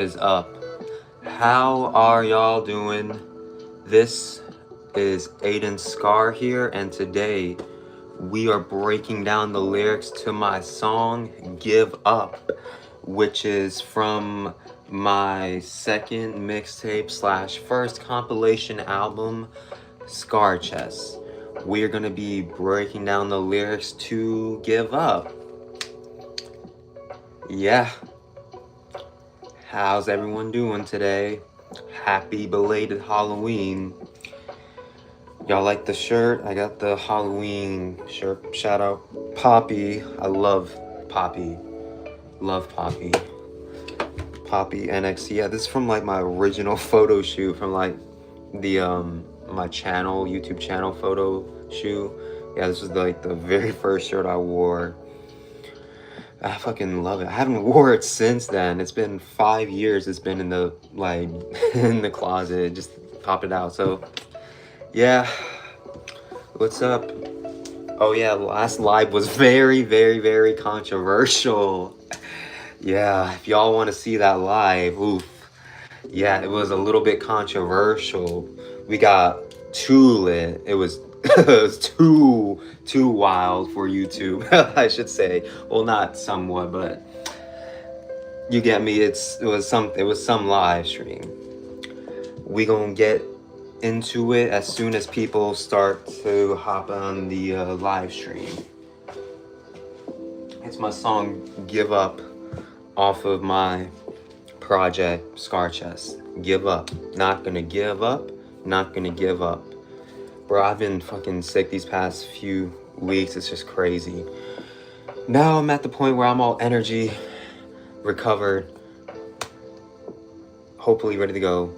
Is up. How are y'all doing? This is Aiden Scar here, and today we are breaking down the lyrics to my song Give Up, which is from my second mixtape slash first compilation album, ScarChest. We are going to be breaking down the lyrics to Give Up. Yeah. How's everyone doing today? Happy belated Halloween. Y'all like the shirt? I got the Halloween shirt. Shout out Poppy. I love Poppy. Love Poppy. Poppy NXT. Yeah, this is from like my original photo shoot from like the my channel, YouTube channel photo shoot. Yeah, this was like the very first shirt I wore. I fucking love it. I haven't wore it since then. It's been 5 years. It's been in the like in the closet. Just popped it out. So yeah. What's up? Oh yeah, last live was very controversial. Yeah, if y'all want to see that live, oof. Yeah, it was a little bit controversial. We got too lit. It was it was too wild for YouTube, I should say. Well, not somewhat, but you get me. It was some live stream. We gonna get into it as soon as people start to hop on the live stream. It's my song Give Up off of my project ScarChest. Give up. Not gonna give up. Not gonna give up. Bro, I've been fucking sick these past few weeks. It's just crazy. Now I'm at the point where I'm all energy, recovered, hopefully ready to go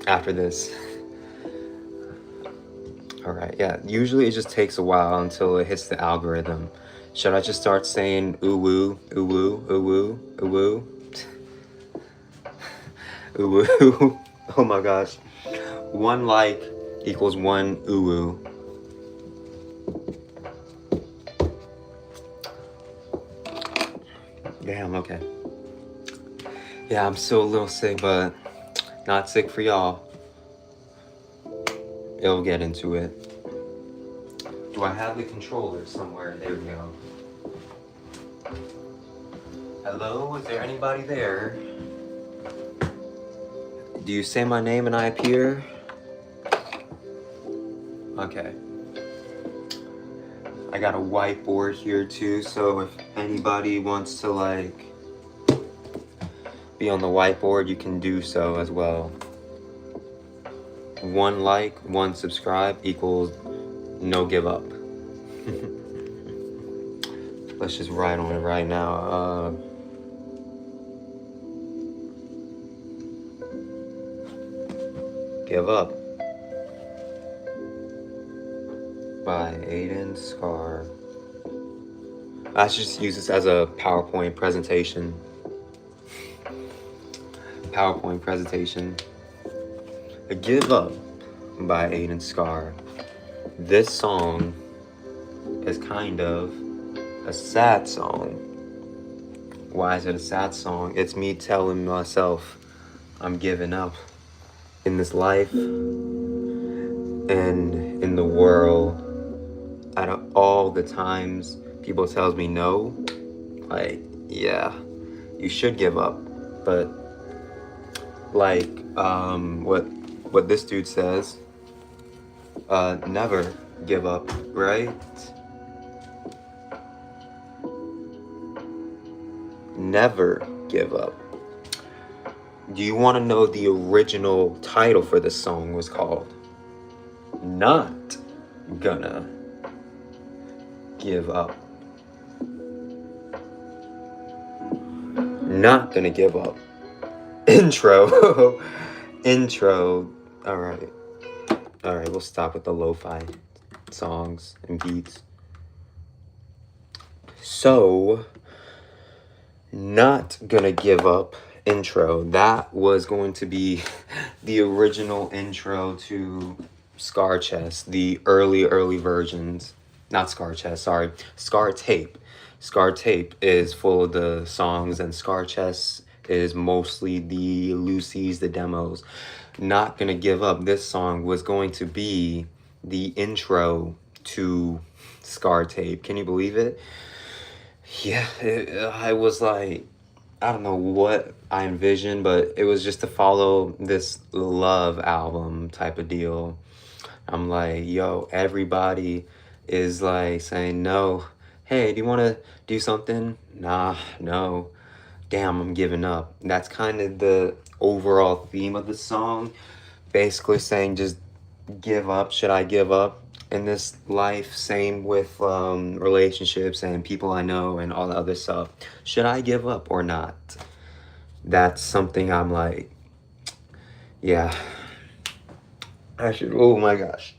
after this. All right, yeah, usually it just takes a while until it hits the algorithm. Should I just start saying ooh woo, ooh woo, ooh woo, ooh woo? Ooh woo. Oh my gosh. 1 like equals 1 ooh woo. Damn, okay. Yeah, I'm still a little sick, but not sick for y'all. It'll get into it. Do I have the controller somewhere? There we go. Hello, is there anybody there? Do you say my name and I appear? Okay. I got a whiteboard here too, so if anybody wants to like be on the whiteboard, you can do so as well. 1 like, 1 subscribe equals no give up. Let's just write on it right now. Give Up by Aiden Scar. I should just use this as a PowerPoint presentation. PowerPoint presentation. Give Up by Aiden Scar. This song is kind of a sad song. Why is it a sad song? It's me telling myself I'm giving up in this life and in the world. Out of all the times people tells me no, like, yeah, you should give up. But like what this dude says, never give up, right? Never give up. Do you want to know the original title for this song was called? Not Gonna Give Up. Not Gonna Give Up. Intro. Intro. All right, we'll stop with the lo-fi songs and beats. So, Not Gonna Give Up intro. That was going to be the original intro to ScarChest, the early versions. Not ScarChest, sorry. ScarTape. ScarTape is full of the songs, and ScarChest is mostly the Lucy's, the demos. Not Gonna Give Up, this song was going to be the intro to Scar tape. Can you believe it? Yeah, I was like, I don't know what I envisioned, but it was just to follow this love album type of deal. I'm like, yo, everybody is like saying no. Hey, do you want to do something? Nah, no. Damn, I'm giving up. That's kind of the overall theme of the song. Basically saying just give up. Should I give up in this life? Same with relationships and people I know and all the other stuff. Should I give up or not? That's something I'm like, yeah. I should. Oh my gosh.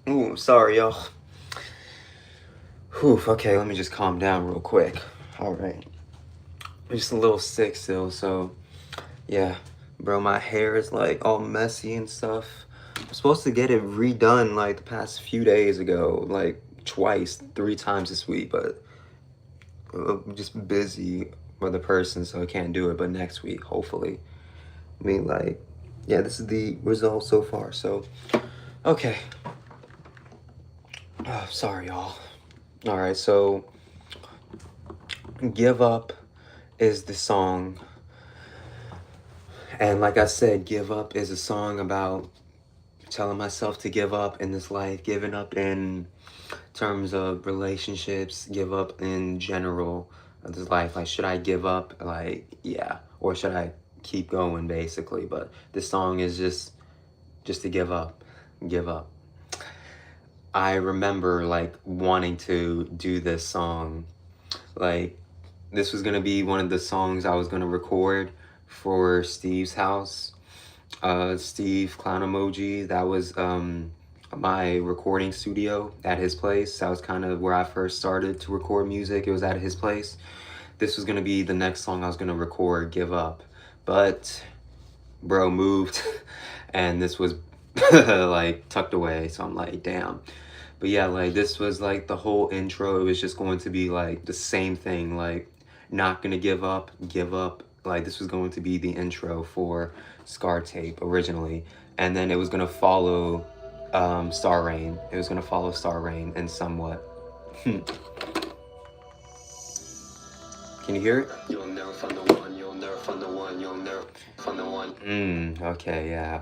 Ooh, sorry, y'all. Whew, okay, let me just calm down real quick. All right. I'm just a little sick still, so yeah. Bro, my hair is like all messy and stuff. I'm supposed to get it redone like the past few days ago, like twice, 3 times this week, but I'm just busy with a person, so I can't do it. But next week, hopefully. I mean, like, yeah, this is the result so far, so okay. Oh, sorry, y'all. All right, so Give Up is the song. And like I said, Give Up is a song about telling myself to give up in this life, giving up in terms of relationships, give up in general of this life. Like, should I give up? Like, yeah. Or should I keep going, basically? But this song is just to give up. Give up. I remember like wanting to do this song. Like, this was gonna be one of the songs I was gonna record for Steve's house. Steve Clown Emoji, that was my recording studio at his place. That was kind of where I first started to record music. It was at his place. This was gonna be the next song I was gonna record, Give Up. But bro moved and this was like tucked away, so I'm like, damn. But yeah, like this was like the whole intro. It was just going to be like the same thing, like not gonna give up, give up. Like this was going to be the intro for Scar tape originally, and then it was gonna follow Star Rain. It was gonna follow Star Rain and somewhat. Can you hear it? You'll never find the one, you'll never find the one, you'll never find the one. Okay, yeah.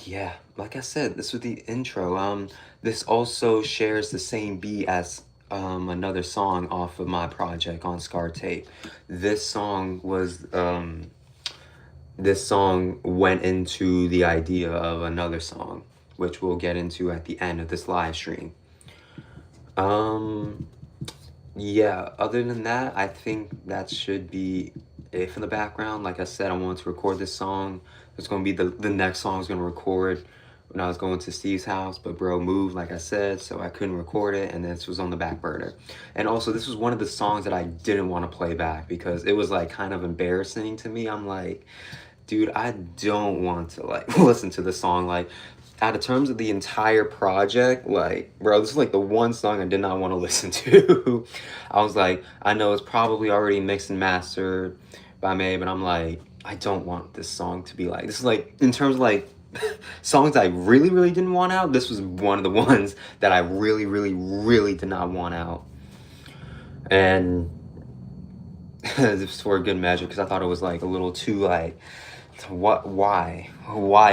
Yeah, like I said, this was the intro. This also shares the same beat as another song off of my project on Scar tape. This song was this song went into the idea of another song, which we'll get into at the end of this live stream. Yeah, other than that, I think that should be it for the background. Like I said, I wanted to record this song. It's gonna be the next song I was gonna record when I was going to Steve's house, but bro moved, like I said, so I couldn't record it, and this was on the back burner. And also, this was one of the songs that I didn't want to play back because it was like kind of embarrassing to me. I'm like, dude, I don't want to like listen to the song. Like, out of terms of the entire project, like, bro, this is like the one song I did not want to listen to. I was like, I know it's probably already mixed and mastered by me, but I'm like, I don't want this song to be like, this is like, in terms of like songs I really, really didn't want out, this was one of the ones that I really, really, really did not want out. And this was for a good measure because I thought it was like a little too like, why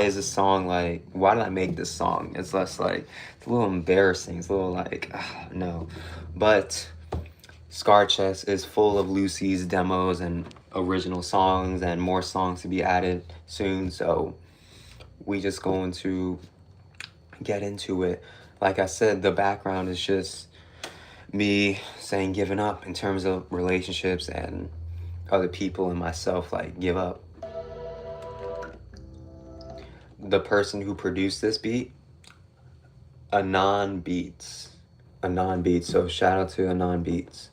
is this song like, why did I make this song? It's less like, it's a little embarrassing, it's a little like, no. But ScarChest is full of Lucy's demos and original songs and more songs to be added soon, so we just going to get into it. Like I said, the background is just me saying giving up in terms of relationships and other people and myself, like give up. The person who produced this beat, Anon Beats. So shout out to Anon Beats.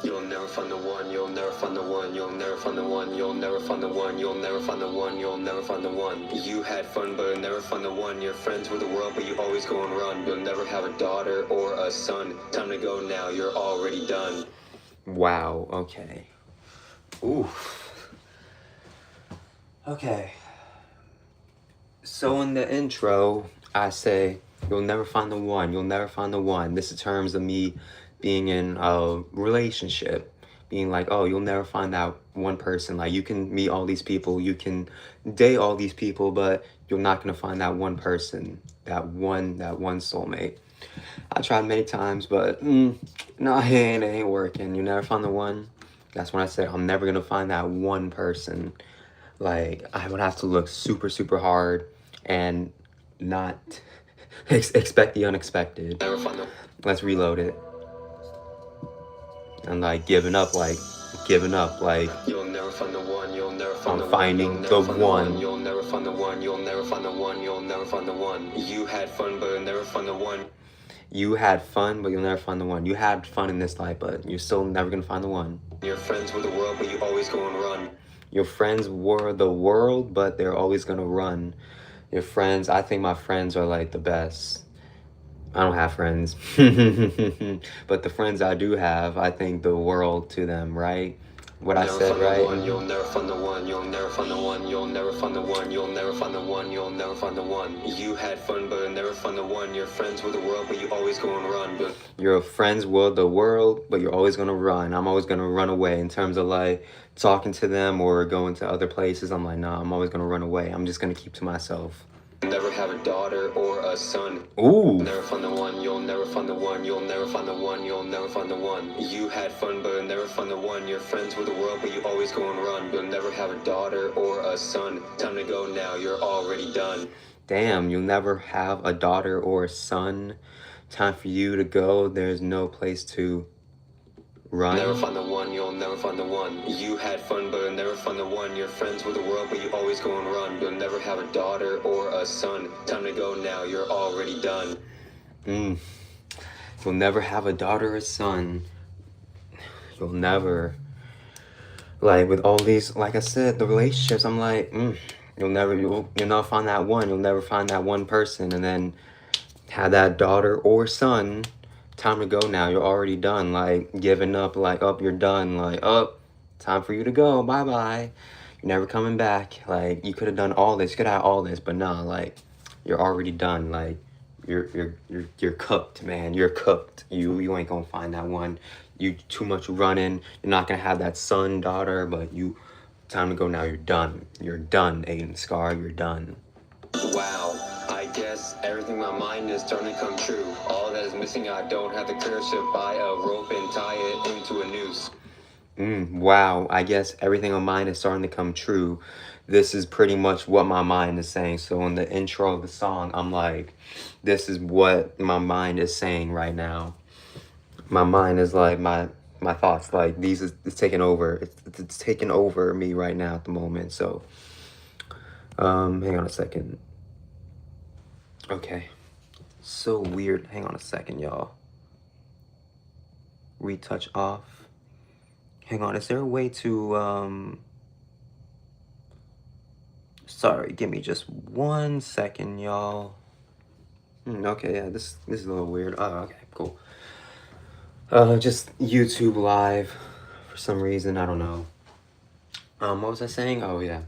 You'll never find the one, you'll never find the one, you'll never find the one, you'll never find the one, you'll never find the one, you'll never find the one. You had fun, but you'll never find the one. You're friends with the world, but you always go and run. You'll never have a daughter or a son. Time to go now, you're already done. Wow, okay. Oof. Okay. So in the intro, I say, you'll never find the one, you'll never find the one. This is terms of me being in a relationship, being like, oh, you'll never find that one person. Like, you can meet all these people, you can date all these people, but you're not gonna find that one person, that one soulmate. I tried many times, but no, it ain't working. You never find the one. That's when I said I'm never gonna find that one person. Like, I would have to look super, super hard and not expect the unexpected. Never find the... Let's reload it. And like giving up, like you'll never find the one, you'll never find the one. I'm finding the one. You'll never find the one, you'll never find the one, you'll never find the one. You had fun, but you'll never find the one. You had fun, but you'll never find the one. You had fun in this life, but you're still never gonna find the one. Your friends were the world, but you always go and run. Your friends were the world, but they're always gonna run. Your friends, I think my friends are like the best. I don't have friends, but the friends I do have, I think the world to them, right? What I said, right? You'll never find the one, you'll never find the one, you'll never find the one, you'll never find the one, you'll never find the one. You had fun, but you'll never find the one. Your friends were the world, but you always go and run. But your friends were the world, but you're always gonna run. I'm always gonna run away in terms of like talking to them or going to other places. I'm like, nah, I'm always gonna run away. I'm just gonna keep to myself. Never have a daughter or a son. Ooh. Never find the one, you'll never find the one, you'll never find the one, you'll never find the one. You had fun, but you'll never find the one. Your friends were the world, but you always go and run. You'll never have a daughter or a son. Time to go now, you're already done. Damn, you'll never have a daughter or a son. Time for you to go, there's no place to run. Never find the one, you'll never find the one. You had fun, but you'll never find the one. Your friends were the world, but you always go and run. You'll never have a daughter or a son. Time to go now, you're already done. You'll never have a daughter or a son. You'll never, like with all these, like I said, the relationships, I'm like, you'll never find that one. You'll never find that one person, and then have that daughter or son. Time to go now, you're already done. Like giving up, like up, you're done. Like up, time for you to go, bye-bye. You're never coming back. Like you could have done all this, you could have all this, but nah, like you're already done. Like you're cooked, man. You're cooked. You ain't gonna find that one. You too much running. You're not gonna have that son, daughter, but you, time to go now, you're done. You're done, Aiden Scar, you're done. Wow, I guess everything in my mind is starting to come true. All that is missing, I don't have the courage to buy a rope and tie it into a noose. Wow, I guess everything on mine is starting to come true. This is pretty much what my mind is saying. So in the intro of the song, I'm like, this is what my mind is saying right now. My mind is like, my thoughts, like it's taking over. It's taking over me right now at the moment. So hang on a second. Okay, so weird. Hang on a second, y'all. Retouch off. Hang on, is there a way to sorry, give me just 1 second, y'all. Okay, yeah, this is a little weird. Oh, okay, cool. Just YouTube live for some reason, I don't know. What was I saying? Oh yeah,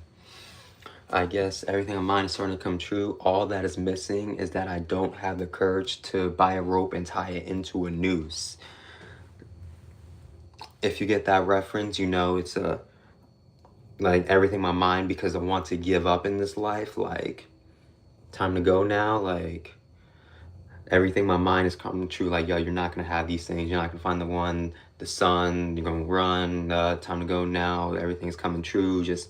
I guess everything on mine is starting to come true. All that is missing is that I don't have the courage to buy a rope and tie it into a noose. If you get that reference, you know it's like everything in my mind, because I want to give up in this life. Like, time to go now. Like, everything in my mind is coming true. Like, yo, you're not gonna have these things. You're not gonna find the one, the sun. You're gonna run. Time to go now. Everything's coming true. Just,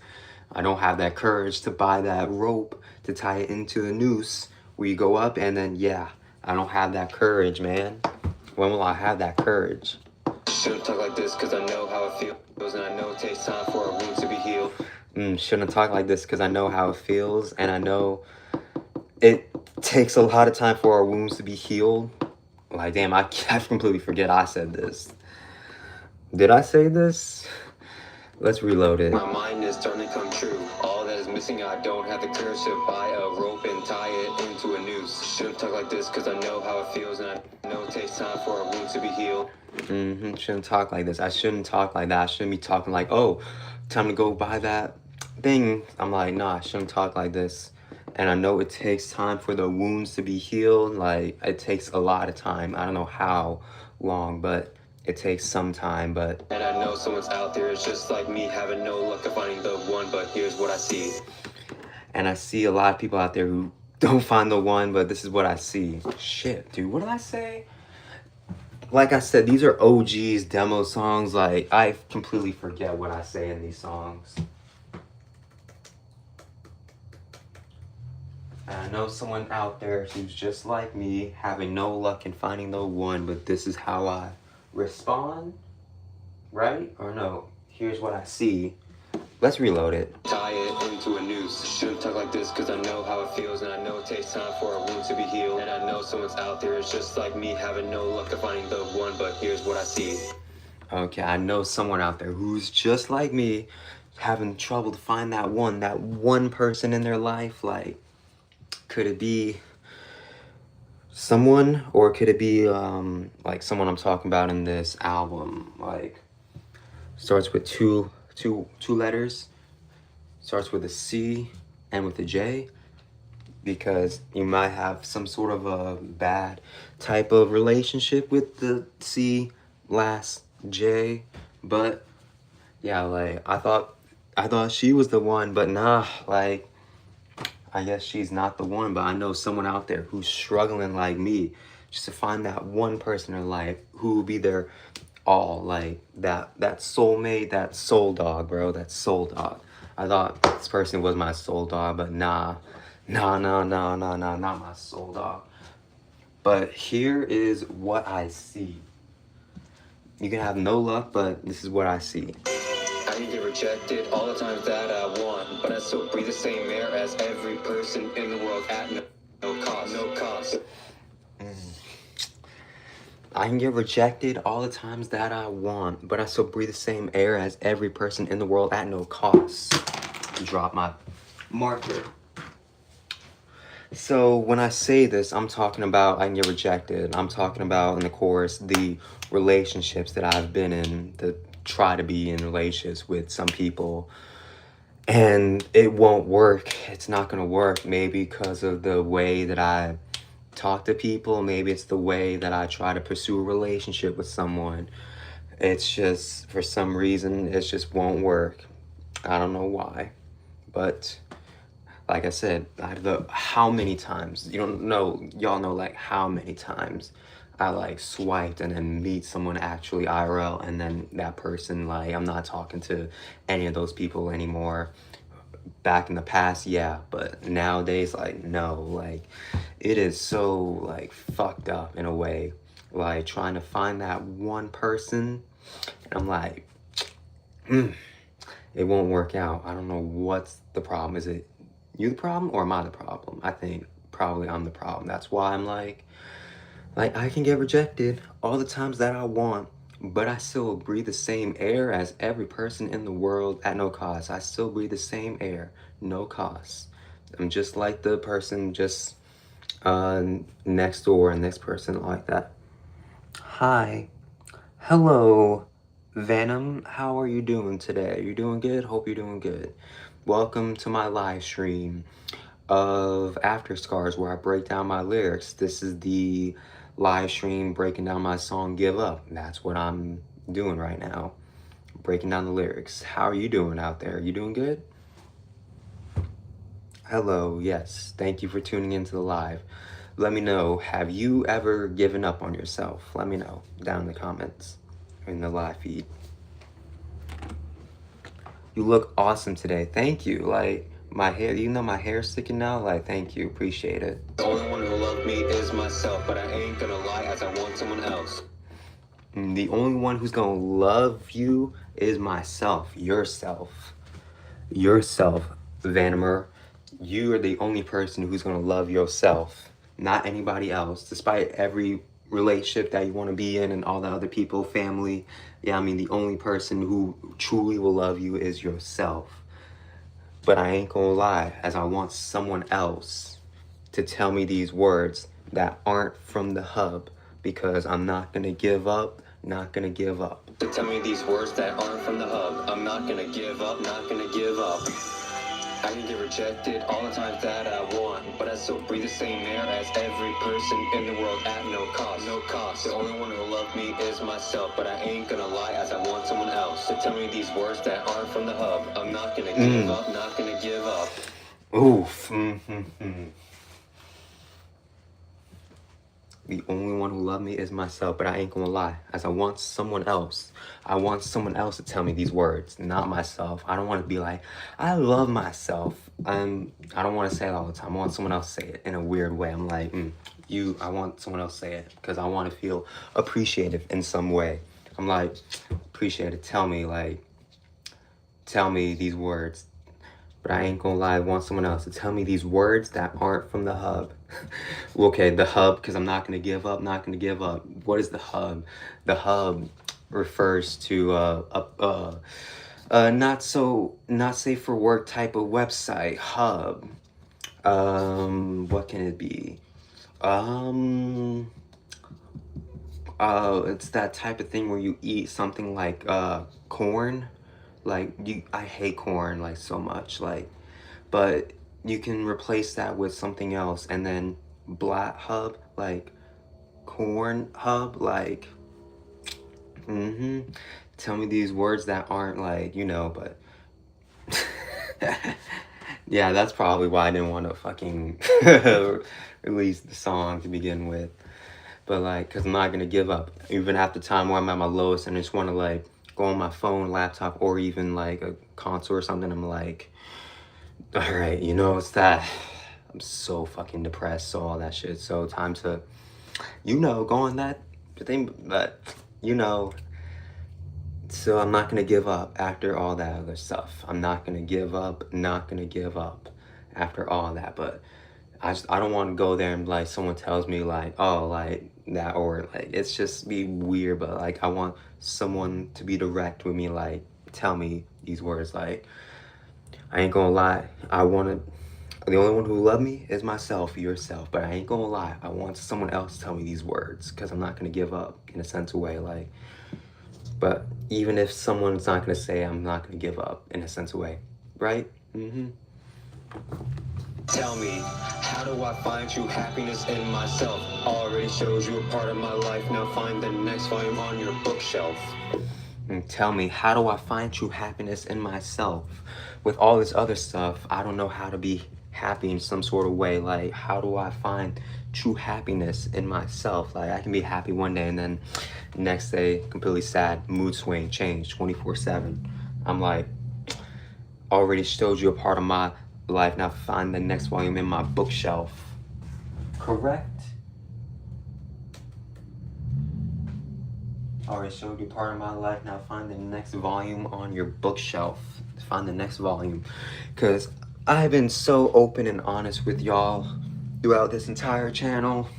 I don't have that courage to buy that rope to tie it into the noose where you go up, and then yeah, I don't have that courage, man. When will I have that courage? Shouldn't talk like this because I know how it feels, and I know it takes time for our wounds to be healed. Shouldn't talk like this because I know how it feels, and I know it takes a lot of time for our wounds to be healed. Like, damn, I completely forget I said this. Did I say this? Let's reload it. My mind is starting to come true. All that is missing, I don't have the courage to buy a rope and tie it into a noose. Shouldn't talk like this because I know how it feels, and I know it takes time for a wound to be healed. Shouldn't talk like this. I shouldn't talk like that. I shouldn't be talking like, oh, time to go buy that thing. I'm like, nah, I shouldn't talk like this. And I know it takes time for the wounds to be healed. Like, it takes a lot of time. I don't know how long, but it takes some time. But and I know someone's out there. It's just like me, having no luck of finding the one. But here's what I see. And I see a lot of people out there who don't find the one, but this is what I see. Shit, dude, what did I say? Like I said, these are OGs, demo songs. Like, I completely forget what I say in these songs. And I know someone out there who's just like me, having no luck in finding the one, but this is how I respond, right? Or no, here's what I see. Let's reload it. Tie it into a noose. Shouldn't talk like this because I know how it feels, and I know it takes time for a wound to be healed. And I know someone's out there. It's just like me, having no luck of finding the one. But here's what I see. Okay, I know someone out there who's just like me, having trouble to find that one person in their life. Like, could it be someone, or could it be like someone I'm talking about in this album? Like, starts with two letters, starts with a C and with a J, because you might have some sort of a bad type of relationship with the C last J. But yeah, like, I thought she was the one, but nah, like, I guess she's not the one. But I know someone out there who's struggling like me, just to find that one person in their life who will be their all, like that soulmate, that soul dog, bro, that soul dog. I thought this person was my soul dog, but nah, not my soul dog. But here is what I see. You can have no luck, but this is what I see. I can get rejected all the times that I want, but I still breathe the same air as every person in the world at no cost. I can get rejected all the times that I want, but I still breathe the same air as every person in the world at no cost. Drop my marker. So when I say this, I'm talking about I can get rejected. I'm talking about, in the chorus, the relationships that I've been in, that try to be in relationships with some people, and it won't work. It's not gonna work, maybe because of the way that I talk to people. Maybe it's the way that I try to pursue a relationship with someone. It's just, for some reason, it just won't work. I don't know why, but like I said, how many times, y'all know like how many times I like swiped and then meet someone actually IRL, and then that person, like, I'm not talking to any of those people anymore. Back in the past, yeah, but nowadays, like, no. Like, it is so, like, fucked up in a way, like, trying to find that one person, and I'm like, it won't work out. I don't know what's the problem. Is it you the problem, or am I the problem? I think probably I'm the problem. That's why I'm like I can get rejected all the times that I want, but I still breathe the same air as every person in the world at no cost. I still breathe the same air, no cost. I'm just like the person just next door, and this person like that. Hi. Hello, Venom. How are you doing today? You doing good? Hope you're doing good. Welcome to my live stream of After Scars, where I break down my lyrics. This is the live stream breaking down my song Give Up. That's what I'm doing right now, breaking down the lyrics. How are you doing out there? You doing good? Hello, yes, thank you for tuning into the live. Let me know, have you ever given up on yourself? Let me know down in the comments, in the live feed. You look awesome today. Thank you. Like, my hair, my hair's sticking now. Like, thank you. Appreciate it. The only one who loved me is myself, but I ain't gonna lie as I want someone else. The only one who's gonna love you is myself. Yourself, Vanimer. You are the only person who's gonna love yourself, not anybody else. Despite every relationship that you want to be in and all the other people, family. Yeah, I mean, the only person who truly will love you is yourself. But I ain't gonna lie, as I want someone else to tell me these words that aren't from the hub, because I'm not gonna give up, not gonna give up. To tell me these words that aren't from the hub. I'm not gonna give up, not gonna give up. I can get rejected all the times that I want, but I still breathe the same air as every person in the world at no cost. No cost. The only one who will love me is myself, but I ain't gonna lie as I want someone else to tell me these words that aren't from the hub. I'm not gonna give up, not gonna give up. Oof. The only one who loves me is myself, but I ain't gonna lie, as I want someone else. I want someone else to tell me these words, not myself. I don't want to be like, I love myself. I don't want to say it all the time. I want someone else to say it in a weird way. I'm like, I want someone else to say it because I want to feel appreciative in some way. I'm like, appreciative. Tell me these words. But I ain't gonna lie, I want someone else to tell me these words that aren't from the hub. Okay, the hub, because I'm not gonna give up, not gonna give up. What is the hub? The hub refers to not safe for work type of website. Hub. What can it be? It's that type of thing where you eat something like corn. Like I hate corn like so much, like, but you can replace that with something else, and then black hub, like corn hub, like, tell me these words that aren't like, but yeah, that's probably why I didn't want to fucking release the song to begin with. But like, cause I'm not gonna give up, even at the time where I'm at my lowest and I just want to like go on my phone, laptop, or even like a console or something. I'm like, all right, it's that I'm so fucking depressed, so all that shit. So time to, go on that thing, but so I'm not gonna give up after all that other stuff. I'm not gonna give up, not gonna give up after all that. But I don't want to go there and like someone tells me like, oh, like that, or like it's just be weird. But like I want someone to be direct with me, like tell me these words. Like I ain't gonna lie, the only one who love me is myself, yourself. But I ain't gonna lie, I want someone else to tell me these words, because I'm not gonna give up in a sense of way. Like, but even if someone's not gonna say, I'm not gonna give up in a sense of way, right? Tell me, how do I find true happiness in myself? Already shows you a part of my life, now find the next volume on your bookshelf. And tell me, how do I find true happiness in myself? With all this other stuff, I don't know how to be happy in some sort of way. Like, how do I find true happiness in myself? Like, I can be happy one day and then next day, completely sad, mood swing, change, 24/7. I'm like, already showed you a part of my life, now find the next volume in my bookshelf. Correct? Already showed you part of my life, now find the next volume on your bookshelf. Find the next volume. Because I've been so open and honest with y'all throughout this entire channel.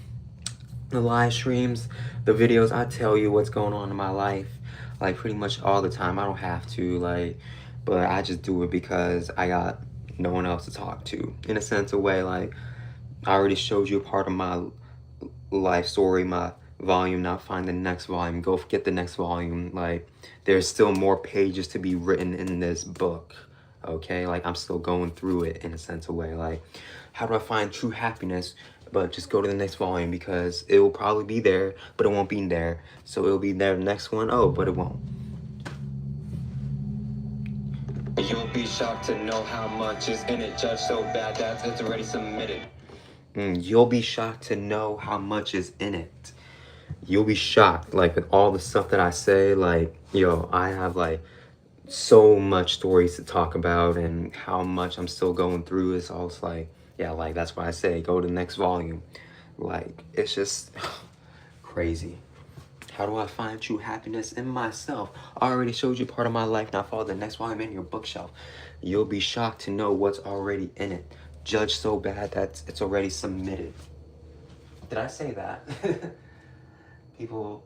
The live streams, the videos, I tell you what's going on in my life, like pretty much all the time. I don't have to, like, but I just do it because I got no one else to talk to. In a sense of way, like, I already showed you a part of my life story, my volume, now find the next volume, go get the next volume. Like, there's still more pages to be written in this book, okay? Like, I'm still going through it in a sense of way. Like, how do I find true happiness? But just go to the next volume, because it will probably be there, but it won't be there. So it'll be there the next one, oh, but it won't. You'll be shocked to know how much is in it. Judge so bad that it's already submitted. You'll be shocked to know how much is in it. You'll be shocked, like, with all the stuff that I say. Like, yo, I have like so much stories to talk about, and how much I'm still going through. It's all like, yeah, like, that's why I say go to the next volume. Like, it's just crazy. How do I find true happiness in myself? I already showed you part of my life, now follow the next volume in your bookshelf. You'll be shocked to know what's already in it. Judge so bad that it's already submitted. Did I say that? People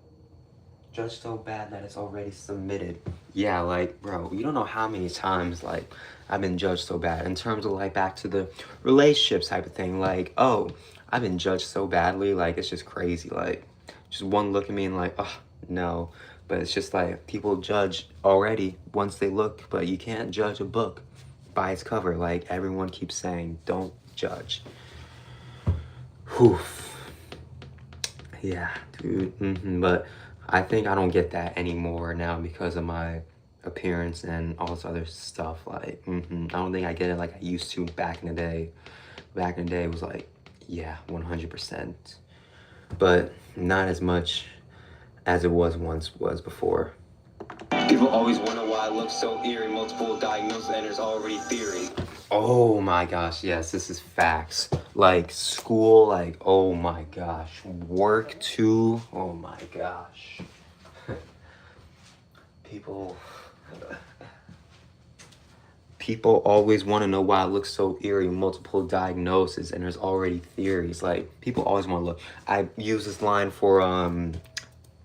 judge so bad that it's already submitted. Yeah, like, bro, you don't know how many times, like, I've been judged so bad in terms of, like, back to the relationships type of thing. Like, oh, I've been judged so badly, like, it's just crazy. Like, just one look at me and like, oh, no. But it's just like, people judge already once they look, but you can't judge a book by its cover. Like, everyone keeps saying, don't judge. Whew. Yeah, dude. But I think I don't get that anymore now because of my appearance and all this other stuff. Like, I don't think I get it like I used to back in the day. Back in the day, it was like, yeah, 100%. But not as much as it was before. People always wonder why I look so eerie. Multiple diagnoses and there's already theories. Oh my gosh, yes, this is facts. Like school, like, oh my gosh. Work too, oh my gosh. People always want to know why I look so eerie. Multiple diagnoses and there's already theories. Like, people always want to look. I use this line for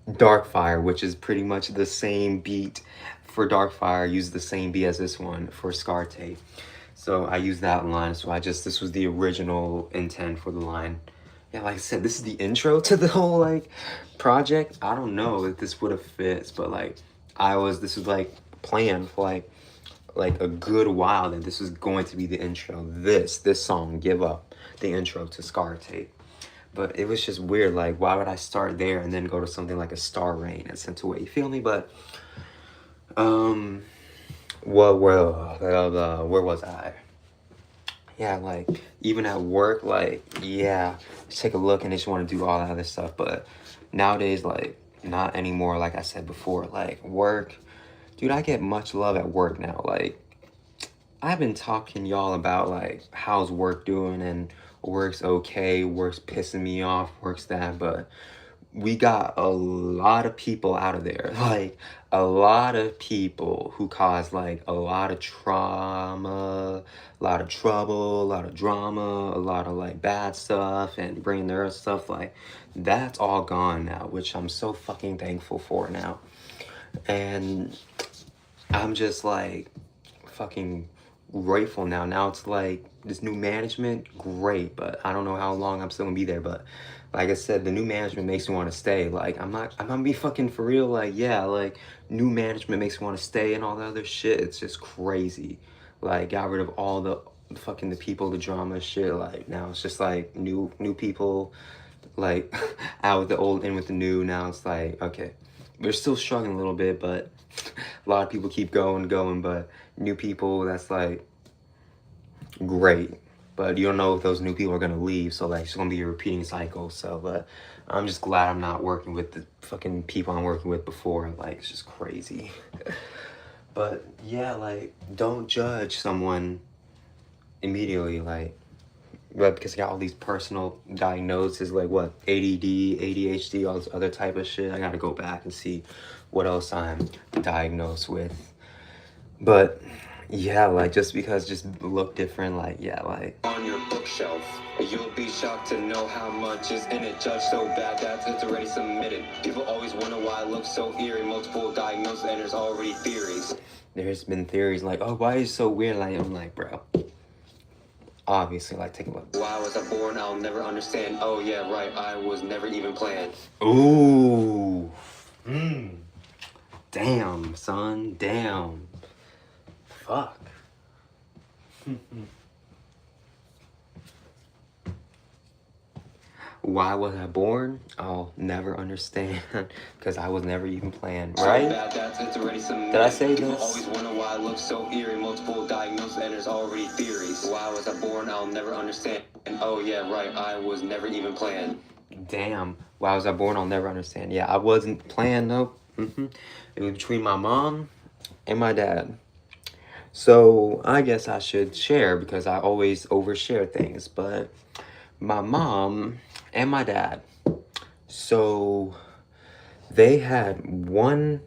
Darkfire, which is pretty much the same beat for Darkfire. I use the same beat as this one for Scar Tape. So I use that line. So this was the original intent for the line. Yeah, like I said, this is the intro to the whole like project. I don't know if this would have fits, but like this was like planned for like a good while that this was going to be the intro. This song, Give Up, the intro to Scar Tape. But it was just weird, like, why would I start there and then go to something like a Star Rain and Sent Away? You feel me? But, where was I? Yeah, like, even at work, like, yeah, just take a look and they just want to do all that other stuff. But nowadays, like, not anymore, like I said before. Like, work, dude, I get much love at work now. Like, I've been talking y'all about, like, how's work doing and work's okay, work's pissing me off, work's that, but we got a lot of people out of there, like a lot of people who cause like a lot of trauma, a lot of trouble, a lot of drama, a lot of like bad stuff and bringing their stuff, like that's all gone now, which I'm so fucking thankful for now. And I'm just like fucking grateful now. Now it's like this new management, great, but I don't know how long I'm still gonna be there. But like I said, the new management makes me want to stay. Like I'm gonna be fucking for real. Like, yeah, like new management makes me want to stay and all the other shit. It's just crazy. Like, got rid of all the people, the drama shit. Like now it's just like new people, like out with the old, in with the new. Now it's like, okay, we're still struggling a little bit, but a lot of people keep going, but new people, that's like great. But you don't know if those new people are gonna leave, so like it's gonna be a repeating cycle. So, but I'm just glad I'm not working with the fucking people I'm working with before. Like, it's just crazy. But yeah, like, don't judge someone immediately, like, because I got all these personal diagnoses, like what, ADD, ADHD, all this other type of shit. I gotta go back and see what else I'm diagnosed with. But yeah, like, just because just look different, like, yeah, like On your bookshelf, you'll be shocked to know how much is in it. Judged so bad that it's already submitted. People always wonder why I look so eerie. Multiple diagnoses and there's already theories. There's been theories like, oh, why is it so weird? Like, I'm like, bro, obviously, like, take a look. Why was I born? I'll never understand. Oh yeah, right, I was never even planned. Ooh. Damn, son, damn. Fuck. Why was I born? I'll never understand, because I was never even planned, right? Did I say People this? always wonder why I look so eerie. Multiple diagnoses and there's already theories. Why was I born? I'll never understand. And oh yeah, right, I was never even planned. Damn, why was I born? I'll never understand. Yeah, I wasn't planned, though. It was between my mom and my dad. So I guess I should share, because I always overshare things. But my mom and my dad, so they had one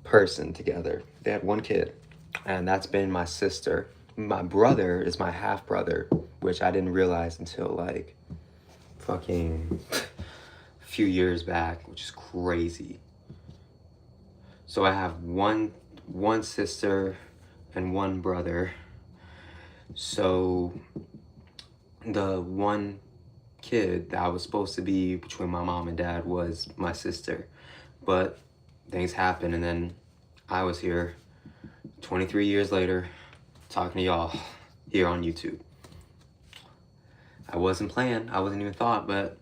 person together. They had one kid, and that's been my sister. My brother is my half brother, which I didn't realize until like fucking few years back, which is crazy. So I have one sister and one brother. So the one kid that was supposed to be between my mom and dad was my sister, but things happened, and then I was here 23 years later talking to y'all here on YouTube. I wasn't planned, I wasn't even thought, but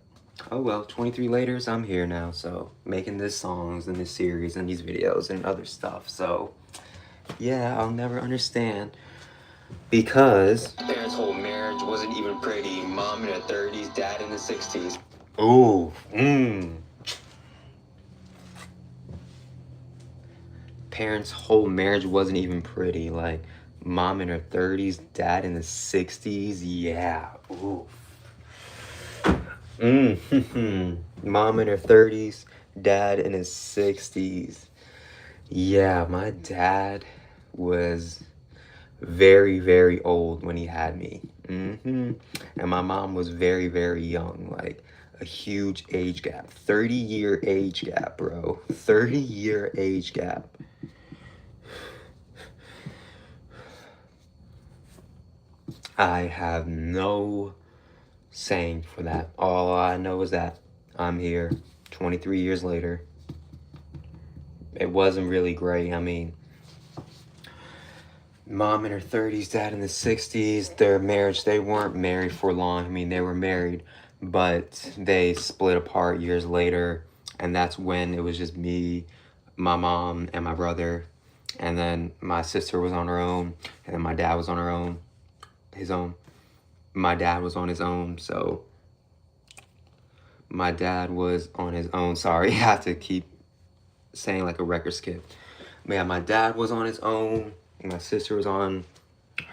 oh well, 23 later, I'm here now, so making this songs and this series and these videos and other stuff. So yeah, I'll never understand, because Parents' whole marriage wasn't even pretty. Mom in her 30s, dad in the 60s. ooh, parents' whole marriage wasn't even pretty. Like, mom in her 30s, dad in the 60s. Yeah, ooh. Mom in her 30s, dad in his 60s. Yeah, my dad was very, very old when he had me. And my mom was very, very young, like a huge age gap. 30-year age gap, bro. 30-year age gap. I have no saying for that. All I know is that I'm here 23 years later. It wasn't really great. I mean, mom in her 30s, dad in the 60s, their marriage, they weren't married for long. I mean, they were married, but they split apart years later, and that's when it was just me, my mom, and my brother, and then my sister was on her own, and then my dad was on his own. My dad was on his own, so my dad was on his own. Sorry, I have to keep saying like a record skip. But yeah, my dad was on his own, my sister was on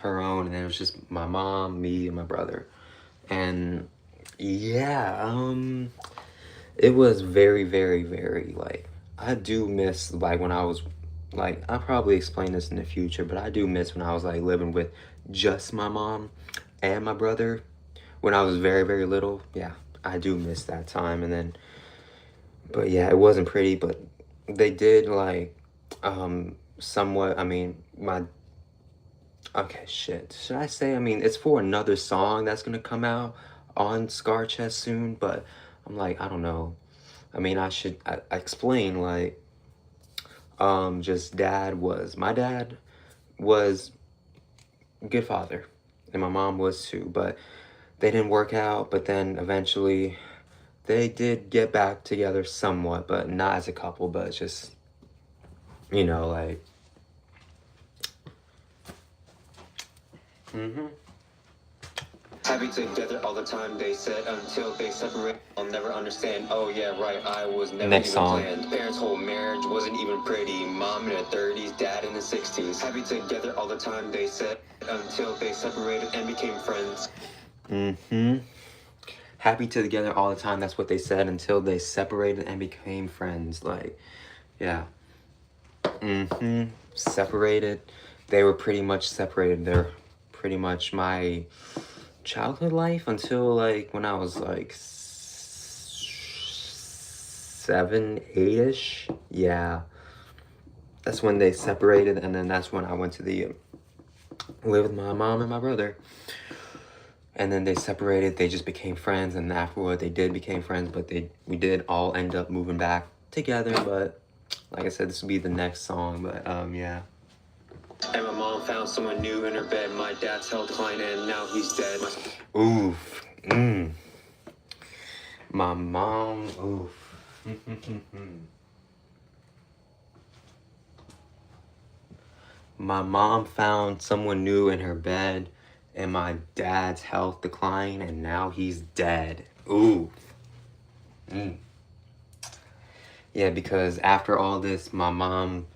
her own, and then it was just my mom, me, and my brother. And yeah, it was very, very, very, like, I do miss, like, when I was, like, I'll probably explain this in the future, but I do miss when I was, like, living with just my mom and my brother when I was very, very little. Yeah, I do miss that time. And then, but yeah, it wasn't pretty, but they did, like, somewhat, I mean, okay, shit, should I say, I mean, it's for another song that's gonna come out on ScarChest soon, but I'm like, I don't know. I mean, I explain, like, just my dad was a good father, and my mom was too, but they didn't work out. But then eventually they did get back together somewhat, but not as a couple, but just, you know, like, Happy together all the time, they said, until they separate. I'll never understand. Oh yeah, right, I was never Next even song. planned. Parents' whole marriage wasn't even pretty. Mom in her 30s, dad in the 60s. Happy together all the time, they said, until they separated and became friends. Happy together all the time, that's what they said, until they separated and became friends. Like, yeah. Separated. They were pretty much separated. They're pretty much my childhood life until, like, when I was like 7, 8-ish. Yeah, that's when they separated, and then that's when I went to live with my mom and my brother. And then they separated. They just became friends, and afterward they did became friends, but we did all end up moving back together. But like I said, this will be the next song. But yeah. And my mom found someone new in her bed. My dad's health declined and now he's dead. Oof. My mom. Oof. My mom found someone new in her bed, and my dad's health declined, and now he's dead. Ooh. Yeah, because after all this, my mom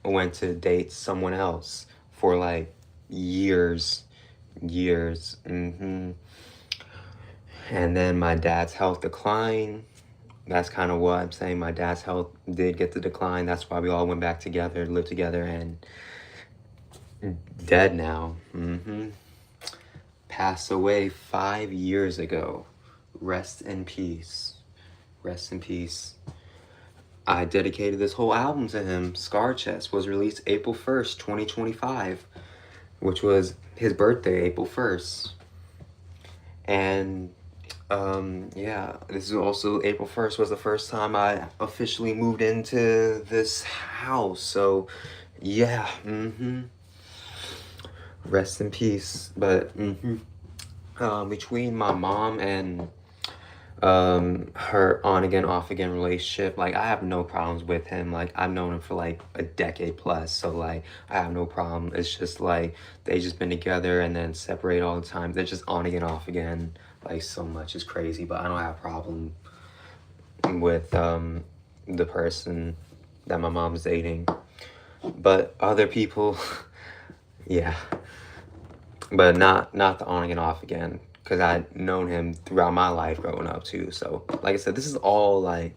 went to date someone else for like years. And then my dad's health declined. That's kind of what I'm saying. My dad's health did get to decline. That's why we all went back together, lived together, and dead now. Passed away 5 years ago. Rest in peace. rest in peace. I dedicated this whole album to him. ScarChest was released April 1st, 2025, which was his birthday, April 1st. And yeah, this is also April 1st was the first time I officially moved into this house. So yeah, rest in peace. But between my mom and her on again, off again relationship, like I have no problems with him. Like I've known him for like a decade plus, so like I have no problem. It's just like they just been together and then separate all the time. They're just on again, off again, like so much. Is crazy, but I don't have a problem with the person that my mom's dating. But other people, yeah, but not the on again, off again. Because I'd known him throughout my life growing up too. So like I said, this is all like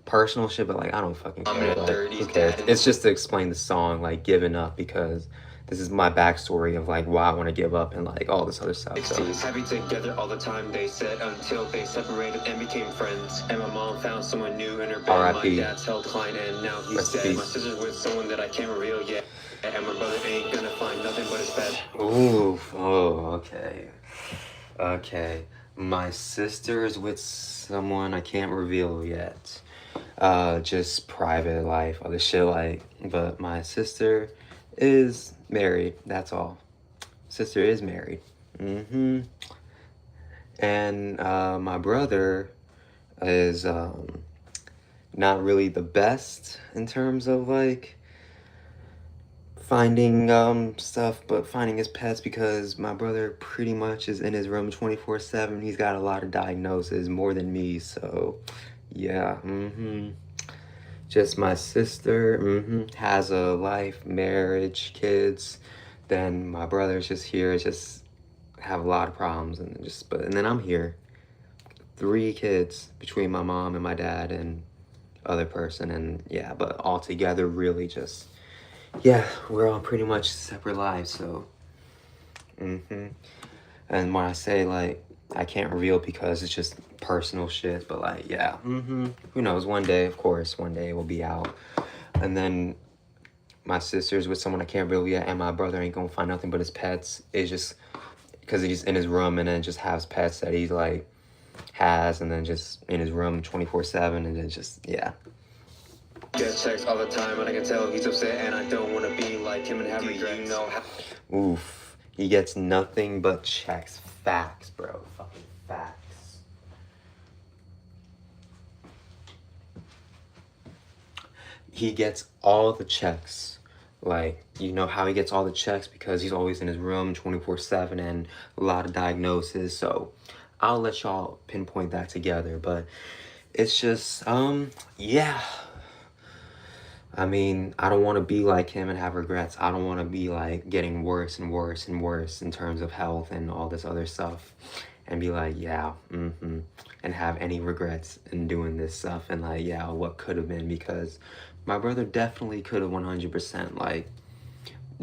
personal shit, but like I don't fucking care. Like, who cares? It's just to explain the song, like Giving Up, because this is my backstory of like why I want to give up and like all this other stuff. So. Happy together all the time, they said, until they separated and became friends. And my mom found someone new in her bed. My dad's held client and now he's dead. My sister's with someone that I can't reveal yet. And my brother ain't gonna find nothing but his bed. Ooh, oh, okay. Okay, my sister is with someone I can't reveal yet. Just private life, other shit like, but my sister is married, that's all. Sister is married. And my brother is not really the best in terms of like finding stuff, but finding his pets, because my brother pretty much is in his room 24/7. He's got a lot of diagnoses, more than me, so yeah. Just my sister has a life, marriage, kids. Then my brother's just here, just have a lot of problems, and then I'm here. 3 kids between my mom and my dad and other person, and yeah, but all together really just, yeah, we're all pretty much separate lives, so. And when I say like I can't reveal because it's just personal shit, but like yeah, who knows? One day, of course, one day it will be out. And then my sister's with someone I can't reveal yet, and my brother ain't gonna find nothing but his pets. It's just because he's in his room and then just has pets that he like has, and then just in his room 24/7, and then just yeah. Get checks all the time, and I can tell he's upset, and I don't want to be like him and have regrets. You know how. Oof, he gets nothing but checks. Facts, bro. Fucking facts. He gets all the checks. Like, you know how he gets all the checks? Because he's always in his room 24/7 and a lot of diagnoses. So I'll let y'all pinpoint that together. But it's just, yeah. I mean, I don't want to be like him and have regrets. I don't want to be like getting worse and worse and worse in terms of health and all this other stuff, and be like, yeah, and have any regrets in doing this stuff, and like, yeah, what could have been, because my brother definitely could have 100% like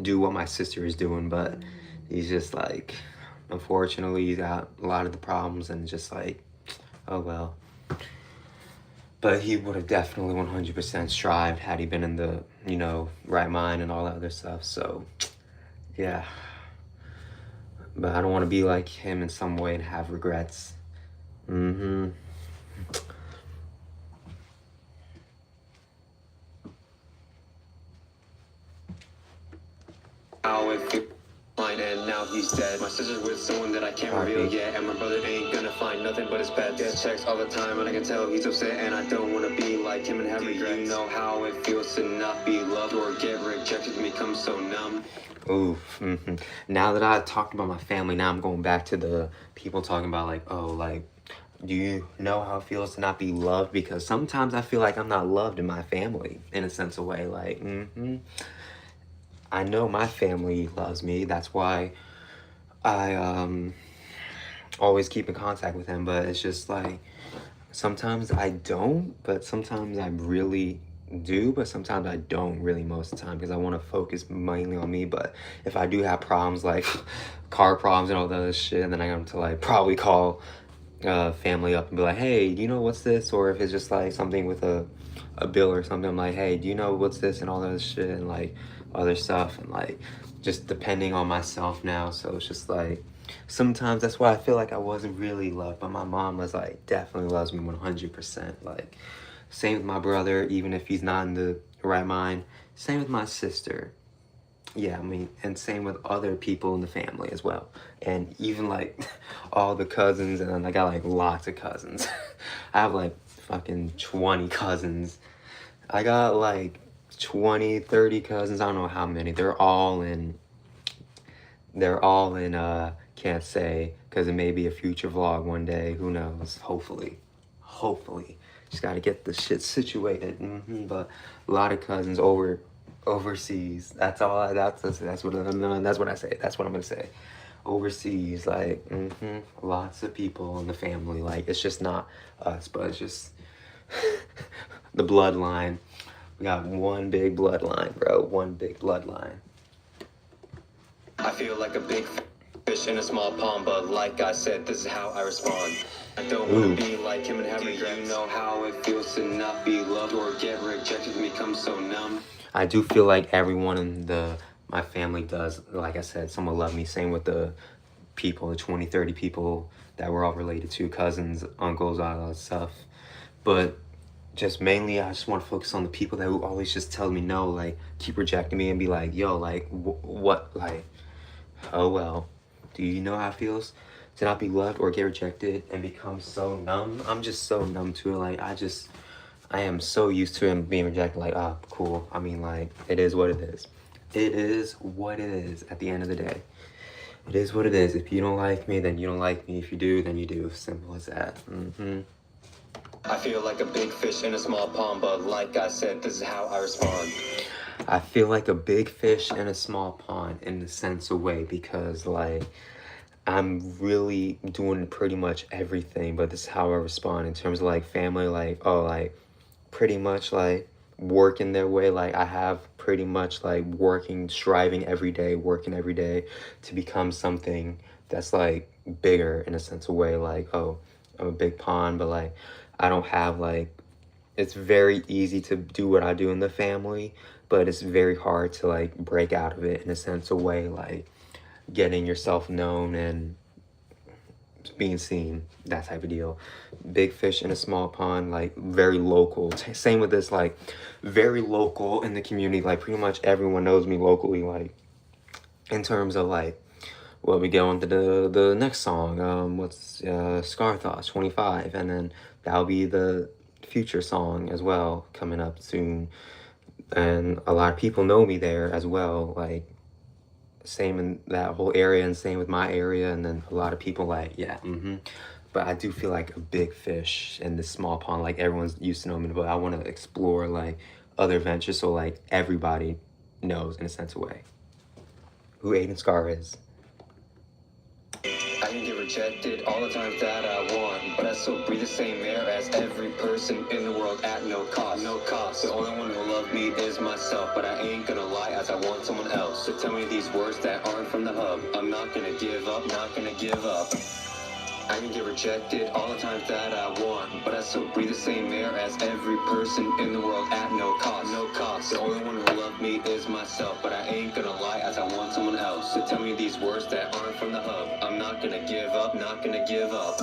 do what my sister is doing, but he's just like, unfortunately, he's got a lot of the problems, and just like, oh well. But he would have definitely 100% strived had he been in the, you know, right mind and all that other stuff. So, yeah. But I don't want to be like him in some way and have regrets. How it feels. And now he's dead. My sister's with someone that I can't reveal yet, and my brother ain't gonna find nothing but his pets. Gets checks all the time, and I can tell he's upset, and I don't want to be like him and have regrets. You know how it feels to not be loved or get rejected and become so numb. Oof. Now that I talked about my family, now I'm going back to the people talking about like, oh, like, do you know how it feels to not be loved? Because sometimes I feel like I'm not loved in my family, in a sense of way. Like, I know my family loves me. That's why I always keep in contact with them. But it's just like, sometimes I don't, but sometimes I really do, but sometimes I don't really most of the time, because I want to focus mainly on me. But if I do have problems like car problems and all that other shit, and then I have to like probably call family up and be like, hey, do you know what's this? Or if it's just like something with a bill or something, I'm like, hey, do you know what's this, and all that shit, and like other stuff, and like just depending on myself now. So it's just like sometimes that's why I feel like I wasn't really loved, but my mom was like definitely loves me 100%. Like same with my brother, even if he's not in the right mind. Same with my sister. Yeah, I mean, and same with other people in the family as well. And even like all the cousins, and then I got like lots of cousins. I have like fucking 20 cousins. I got like 20, 30 cousins. I don't know how many. They're all in can't say, because it may be a future vlog one day. Who knows? Hopefully. Just gotta get this shit situated. But a lot of cousins overseas. That's what I say. That's what I'm gonna say. Overseas, like lots of people in the family. Like it's just not us, but it's just the bloodline. We got one big bloodline, bro. One big bloodline. I feel like a big fish in a small pond, but like I said, this is how I respond. I don't want to be like him and have regrets. You know how it feels to not be loved or get rejected and become so numb? I do feel like everyone in my family does. Like I said, someone loved me. Same with the people, the 20, 30 people that we're all related to, cousins, uncles, all that stuff. But just mainly, I just want to focus on the people that always just tell me no, like keep rejecting me and be like, yo, like what, like, oh well, do you know how it feels to not be loved or get rejected and become so numb? I'm just so numb to it. Like I am so used to him being rejected. Like, ah, cool. I mean, like, it is what it is. It is what it is at the end of the day. It is what it is. If you don't like me, then you don't like me. If you do, then you do. Simple as that. I feel like a big fish in a small pond, but like I said, this is how I respond. I feel like a big fish in a small pond in the sense of way, because like I'm really doing pretty much everything, but this is how I respond in terms of like family, like, oh, like pretty much like working their way. Like I have pretty much like striving every day, working every day to become something that's like bigger in a sense of way. Like, oh, I'm a big pond, but like I don't have like, it's very easy to do what I do in the family, but it's very hard to like break out of it in a sense of way, like getting yourself known and being seen, that type of deal. Big fish in a small pond, like very local. Same with this, like very local in the community. Like pretty much everyone knows me locally, like in terms of like, well, we go on to the next song. What's Scar Thoughts 25, and then that'll be the future song as well coming up soon. And a lot of people know me there as well, like same in that whole area, and same with my area. And then a lot of people like, yeah, but I do feel like a big fish in this small pond. Like everyone's used to know me, but I want to explore like other ventures, so like everybody knows in a sense of way who Aiden Scar is. I can get rejected all the times that I want, but I still breathe the same air as every person in the world at no cost. No cost. The only one who loves me is myself, but I ain't gonna lie as I want someone else. So tell me these words that aren't from the hub. I'm not gonna give up, not gonna give up. I can get rejected all the times that I want, but I still breathe the same air as every person in the world at no cost. No cost. The only one who loves me is myself, but I ain't gonna lie as I want someone else. So tell me these words that aren't from the hub. I'm not gonna give up, not gonna give up.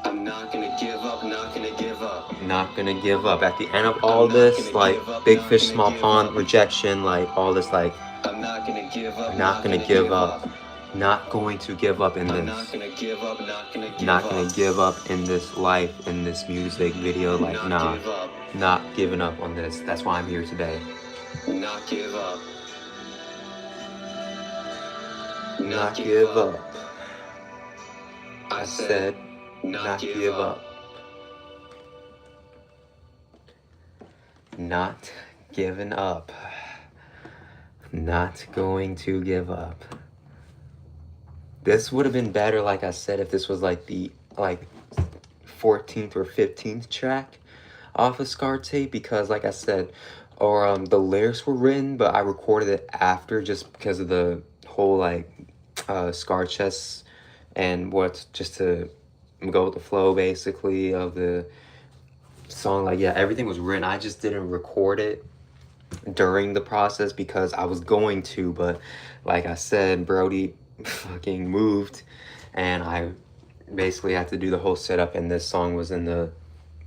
I'm not gonna give up, not gonna give up. Not gonna give up. At the end of all this, like big fish, small pond, rejection, like all this, like I'm not gonna give up, not gonna give up. Not going to give up in this. Not gonna give up, not gonna give not up. gonna give up in this life, in this music video. Like, nah, not giving up on this. That's why I'm here today. Not give up. Not give up. I said, not give up. Not giving up. Not going to give up. This would have been better, like I said, if this was like the 14th or 15th track off of Scar tape, because like I said, or the lyrics were written, but I recorded it after just because of the whole like ScarChest and what's just to go with the flow basically of the song. Like, yeah, everything was written. I just didn't record it during the process because I was going to, but like I said, Brody fucking moved and I basically had to do the whole setup, and this song was in the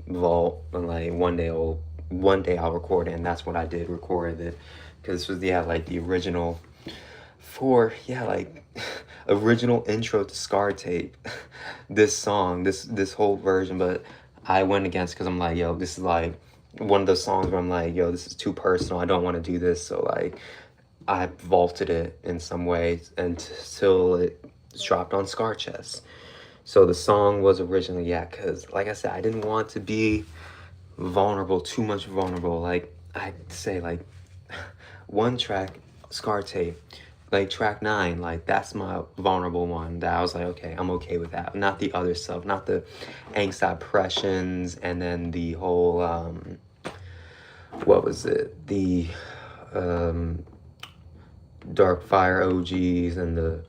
vault, and like one day I'll record it, and that's what I did, recorded it, because this was, yeah, like the original like original intro to Scar tape. This song, this whole version, but I went against, because I'm like, yo, this is like one of those songs where I'm like, yo, this is too personal, I don't want to do this, so like I vaulted it in some way until it dropped on ScarChest. So the song was originally, yeah, because like I said, I didn't want to be vulnerable, too much vulnerable. Like I'd say, like one track, Scar tape, like track 9, like that's my vulnerable one that I was like, okay, I'm okay with that. Not the other stuff, not the angst oppressions, and then the whole what was it, the Dark Fire OGs and the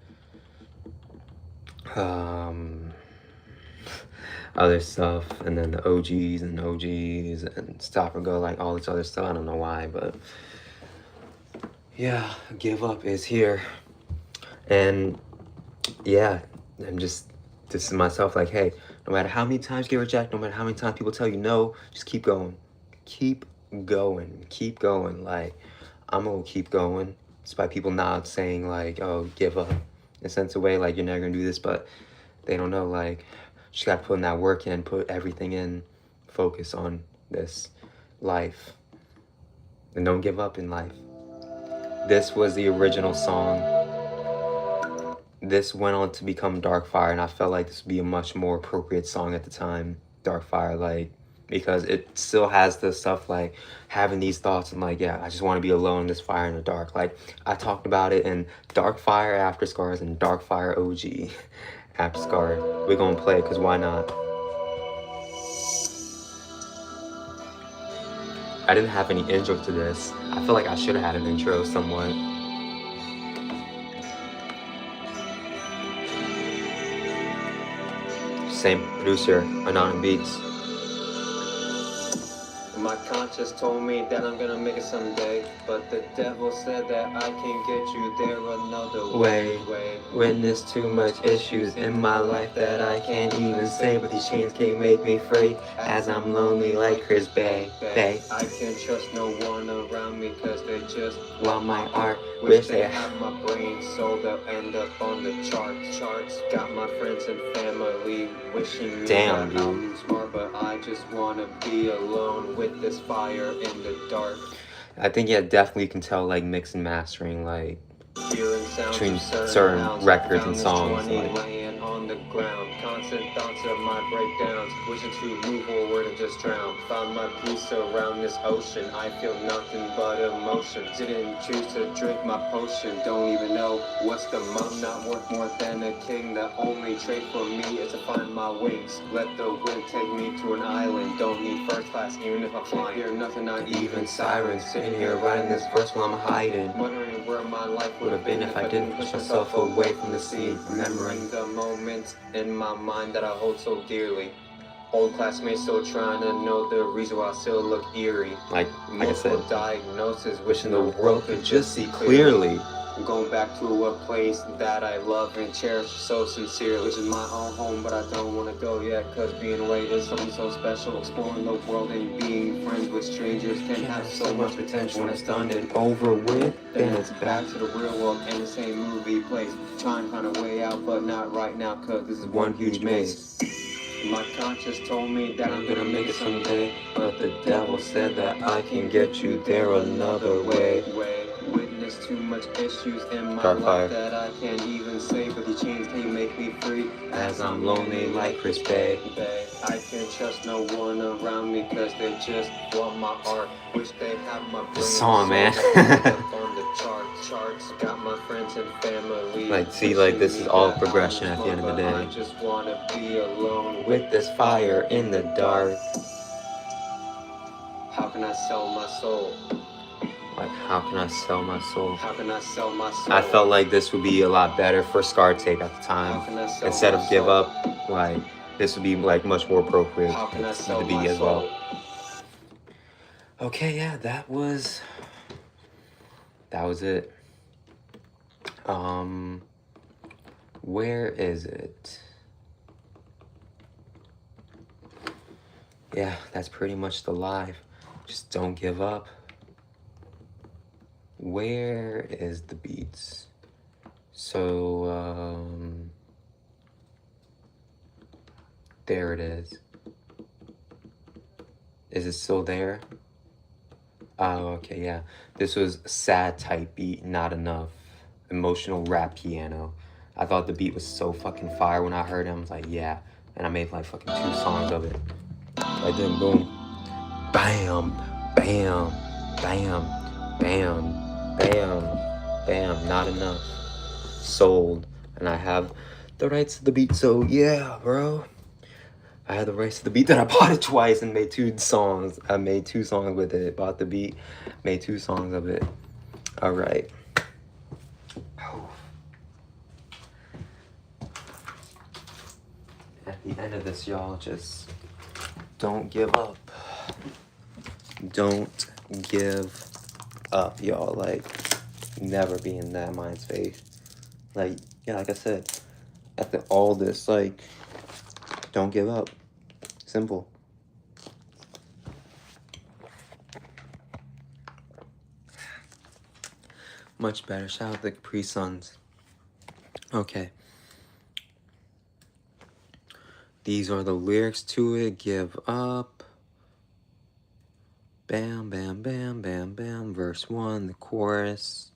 other stuff, and then the OGs and Stop and Go, like all this other stuff. I don't know why, but yeah, Give Up is here. And yeah, I'm just, this is myself, like, hey, no matter how many times you get rejected, no matter how many times people tell you no, just keep going. Keep going. Keep going. Like, I'm gonna keep going, despite people not saying, like, oh, give up. In a sense of way, like, you're never gonna do this, but they don't know, like, just gotta put in that work in, put everything in, focus on this life, and don't give up in life. This was the original song. This went on to become Dark Fire, and I felt like this would be a much more appropriate song at the time, Dark Fire, like, because it still has the stuff like having these thoughts and like, yeah, I just want to be alone in this fire in the dark. Like, I talked about it in Dark Fire After Scars and Dark Fire OG After Scar. We're gonna play it because why not? I didn't have any intro to this. I feel like I should have had an intro somewhat. Same producer, Anonymous Beats. My conscience told me that I'm gonna make it someday, but the devil said that I can get you there another way. Witness too much issues in my life that I can't even say, but these chains can't make me free, as I'm lonely like Chris Bay. I can't trust no one around me, cause they just want my art, wish they have my brain, so they'll end up on the charts. Got my friends and family wishing me damn, that I'm smart, but I just wanna be alone with this fire in the dark. I think, yeah, definitely you can tell, like, mix and mastering, like, between certain records and songs, like, laying on the ground, constant thoughts of my breakdowns, wishing to move forward and just drown. Found my peace around this ocean, I feel nothing but emotion. Didn't choose to drink my potion, don't even know what's the most. Not worth more than a king, the only trait for me is to find my wings. Let the wind take me to an island, don't need first class even if I'm flying. Hear nothing, not even sirens, sitting here writing this verse while I'm hiding, wondering where my life would have been if I didn't push myself away from the sea. Remembering the moments in my mind that I hold so dearly. Old classmates still trying to know the reason why I still look eerie. like I said, diagnosis, wishing the world could just see clearly. I'm going back to a place that I love and cherish so sincerely, which is my own home, but I don't want to go yet, cause being away is something so special. Exploring the world and being friends with strangers can have so much potential. When it's done and over with, then it's back to the real world and the same movie place. Trying to find a way out, but not right now, cause this is one huge maze. My conscience told me that I'm gonna make it someday, but the devil said that I can get you there another way. Witness too much issues in my life that I can't even say, but these chains can't make me free, as I'm lonely like Chris Bay. I can't trust no one around me, cause they just want my art. Wish they have my brain. The song, man. On the charts, got my friends and family. Like, see, like, this is all progression at the end of the day. I just wanna be alone with this fire in the dark. How can I sell my soul? Like, how can I sell my soul? How can I sell my soul? I felt like this would be a lot better for Scar tape at the time. Instead of Give Up, like, this would be like much more appropriate to the beat as well. Okay, yeah, that was it. Where is it? Yeah, that's pretty much the live. Just don't give up. Where is the beats? So, there it is. Is it still there? Oh, okay, yeah. This was sad type beat, not enough. Emotional rap piano. I thought the beat was so fucking fire when I heard it. I was like, yeah. And I made like fucking 2 songs of it. Like then boom. Bam, bam, bam, bam, bam, bam. Not enough. Sold. And I have the rights to the beat, so yeah, bro. I had the rights to the beat, then I bought it twice and made 2 songs. I made 2 songs with it. Bought the beat, made 2 songs of it. All right. At the end of this, y'all, just don't give up. Don't give up, y'all. Like, never be in that mind space. Like, yeah, like I said, after all this, like, don't give up. Simple. Much better. Shout out to Capri Suns. Okay. These are the lyrics to it. Give up. Bam, bam, bam, bam, bam. Verse 1, the chorus.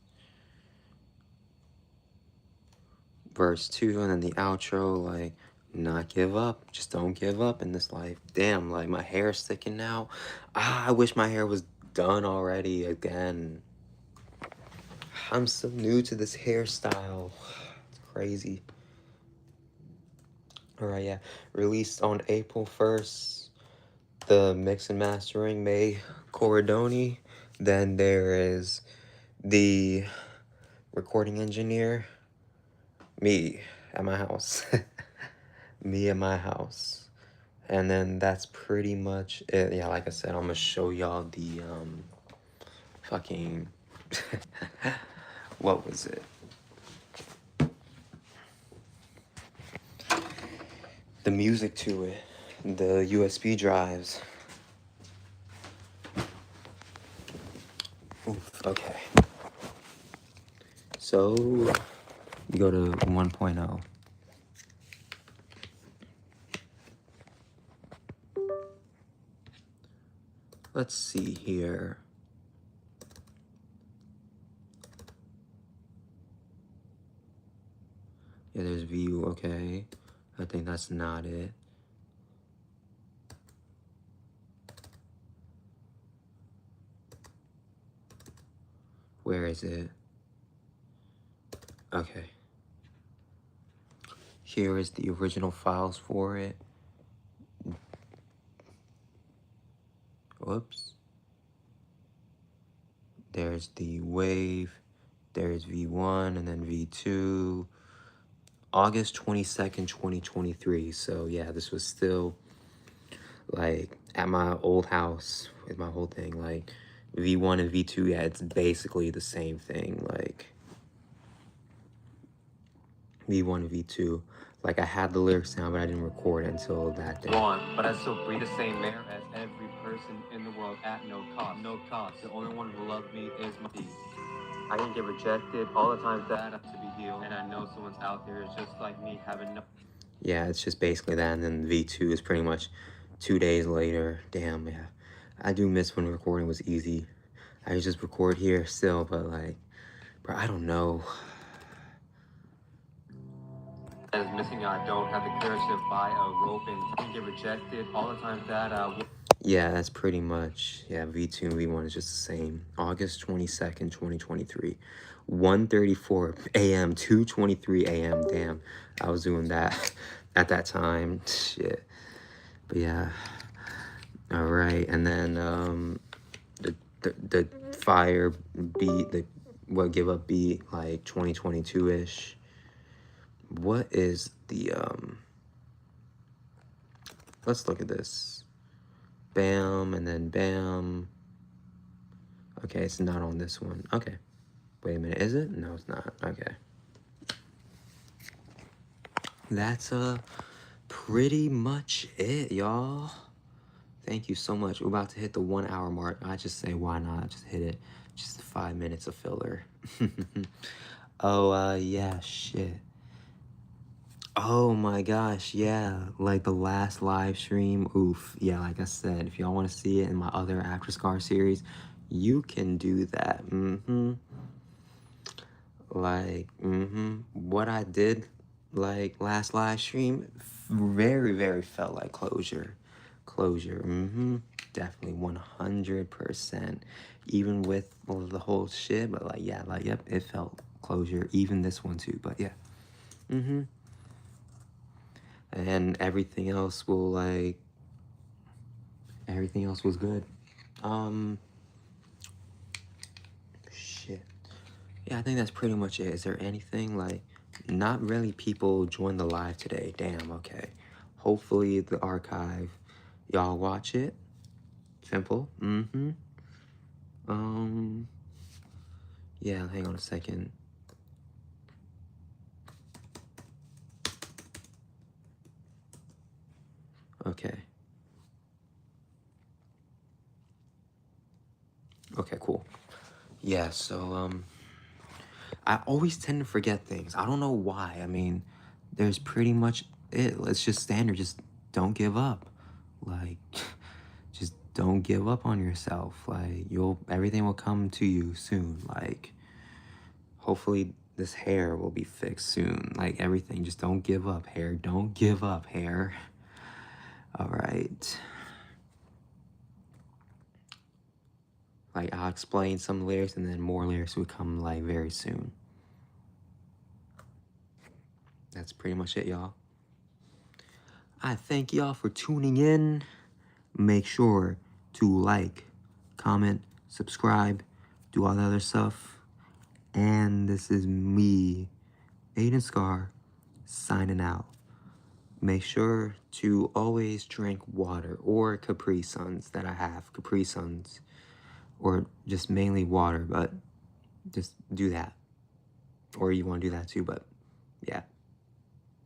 Verse 2, and then the outro. Like, not give up. Just don't give up in this life. Damn, like, my hair's sticking out. I wish my hair was done already again. I'm so new to this hairstyle. It's crazy. Alright, yeah. Released on April 1st. The mix and mastering, May Corridoni. Then there is the recording engineer, me at my house. Me at my house. And then that's pretty much it. Yeah, like I said, I'm gonna show y'all the fucking what was it? The music to it, the USB drives. Oof, okay. So you go to 1.0. Let's see here. Yeah, there's view, okay. I think that's not it. Where is it? Okay. Here is the original files for it. Whoops. There's the wave. There's V1 and then V2. August 22nd, 2023. So yeah, this was still like at my old house with my whole thing. Like V1 and V2, yeah, it's basically the same thing. Like V1 and V2. Like I had the lyrics down, but I didn't record it until that day. But I still breathe the same air as every person in the world at no cost. No cost. The only one who loves me is my beat. I can get rejected all the times that I have to be healed, and I know someone's out there just like me having no. Yeah, it's just basically that, and then V2 is pretty much 2 days later. Damn, yeah. I do miss when recording was easy. I just record here still, but like, bro, I don't know. As missing, I don't have the courage to buy a rope and I can get rejected all the times that I. Yeah, that's pretty much, yeah, V2 and V1 is just the same. August 22nd, 2023. 1:34 a.m., 2:23 a.m. Damn, I was doing that at that time. Shit. But yeah. All right, and then the fire beat that will give a beat like 2022-ish. What is the let's look at this. Bam, and then bam. Okay, it's not on this one. Okay. Wait a minute, is it? No, it's not. Okay. That's pretty much it, y'all. Thank you so much. We're about to hit the 1 hour mark. I just say, why not? Just hit it. Just 5 minutes of filler. Oh, yeah, shit. Oh my gosh, yeah. Like the last live stream, oof. Yeah, like I said, if y'all want to see it in my other After Scar series, you can do that. Like, what I did, like, last live stream, very, very felt like closure. Definitely 100%. Even with the whole shit, but like, yeah, like, yep, it felt closure. Even this one too, but yeah. And everything else will, like, everything else was good. Shit. Yeah, I think that's pretty much it. Is there anything, like, not really people joined the live today. Damn, okay. Hopefully the archive, y'all watch it. Simple. Yeah, hang on a second. Okay. Okay, cool. Yeah, so, I always tend to forget things. I don't know why. I mean, there's pretty much it. It's just standard. Just don't give up. Like, just don't give up on yourself. Like, everything will come to you soon. Like, hopefully this hair will be fixed soon. Like, everything, just don't give up, hair. Don't give up, hair. All right. Like, I'll explain some lyrics and then more lyrics will come, like, very soon. That's pretty much it, y'all. I thank y'all for tuning in. Make sure to like, comment, subscribe, do all the other stuff. And this is me, Aiden Scar, signing out. Make sure to always drink water or Capri Suns that I have. Capri Suns. Or just mainly water, but just do that. Or you want to do that too, but yeah.